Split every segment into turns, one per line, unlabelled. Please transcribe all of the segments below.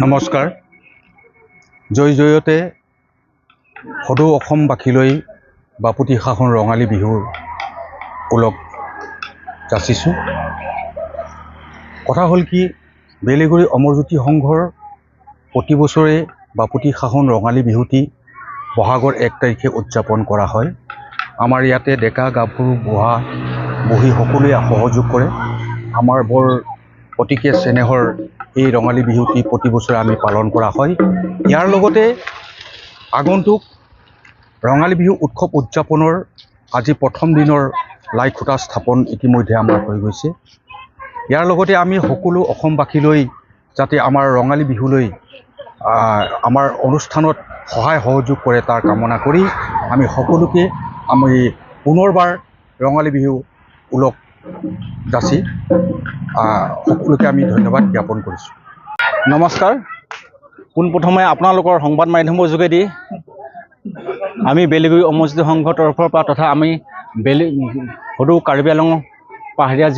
নমস্কাৰ। জয়তে সদৌ অসমবাসীলৈ বাপুতি সাহোন ৰঙালী বিহুৰ ওলগ যাচিছোঁ। কথা হ'ল কি, বেলেগুৰি অমৰজ্যোতি সংঘৰ প্ৰতি বছৰে বাপুতি সাহোন ৰঙালী বিহুটি বহাগৰ 1 তাৰিখে উদযাপন কৰা হয়। আমাৰ ইয়াতে ডেকা গাভৰু বুঢ়া বুঢ়ী সকলোৱে সহযোগ কৰে। আমাৰ বৰ অতিকে চেনেহৰ এই ৰঙালী বিহুটি প্ৰতি বছৰে আমি পালন কৰা হয়। ইয়াৰ লগতে আগন্তুক ৰঙালী বিহু উৎসৱ উদযাপনৰ আজি প্ৰথম দিনৰ লাই খুঁটা স্থাপন ইতিমধ্যে আমাৰ হৈ গৈছে। ইয়াৰ লগতে আমি সকলো অসমবাসীলৈ যাতে আমাৰ ৰঙালী বিহুলৈ আমাৰ অনুষ্ঠানত সহায় সহযোগ কৰে তাৰ কামনা কৰি আমি সকলোকে পুনৰবাৰ ৰঙালী বিহু ওলগ যাচি সকলোকে আমি ধন্যবাদ জ্ঞাপন কৰিছোঁ।
নমস্কাৰ। পোনপ্ৰথমে আপোনালোকৰ সংবাদ মাধ্যমৰ যোগেদি আমি বেলেগুৰি অমৰজ্যোতি সংঘৰ তৰফৰ পৰা তথা আমি সদৌ কাৰ্বি আংলং পাহাৰীয়া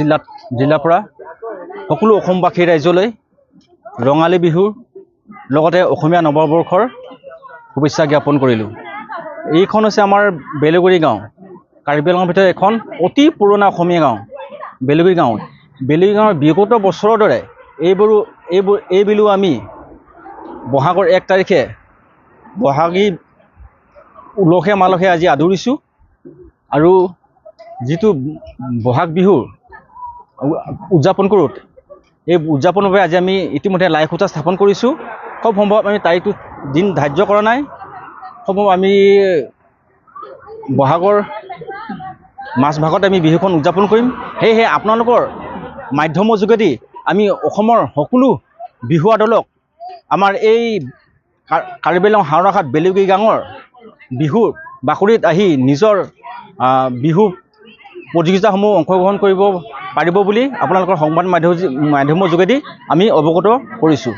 জিলাৰ পৰা সকলো অসমবাসী ৰাইজলৈ ৰঙালী বিহুৰ লগতে অসমীয়া নৱবৰ্ষৰ শুভেচ্ছা জ্ঞাপন কৰিলোঁ। এইখন হৈছে আমাৰ বেলেগুৰি গাঁও, কাৰ্বি আংলঙৰ ভিতৰত এখন অতি পুৰণা অসমীয়া গাঁও বেলেগুৰি গাঁও। বেলেগুৰি গাঁৱৰ বিগত বছৰৰ দৰে এইবিলো আমি বহাগৰ 1 তাৰিখে বহাগী উলহে মালহে আজি আদৰিছোঁ। আৰু যিটো বহাগ বিহুৰ উদযাপন কৰোঁ, এই উদযাপনৰ বাবে আজি আমি ইতিমধ্যে লাই খুঁটা স্থাপন কৰিছোঁ। খুব সম্ভৱ আমি তাৰিখটো দিন ধাৰ্য কৰা নাই। সম্ভৱ আমি বহাগৰ মাজভাগত আমি বিহুখন উদযাপন কৰিম। সেয়েহে আপোনালোকৰ মাধ্যমৰ যোগেদি আমি অসমৰ সকলো বিহুৱা দলক আমাৰ এই কাৰ্বি আংলং হাওৰাঘাট বেলেগুৰি গাঁৱৰ বিহুৰ বাকৰিত আহি নিজৰ বিহু প্ৰতিযোগিতাসমূহ অংশগ্ৰহণ কৰিব পাৰিব বুলি আপোনালোকৰ সংবাদ মাধ্যমৰ যোগেদি আমি অৱগত কৰিছোঁ।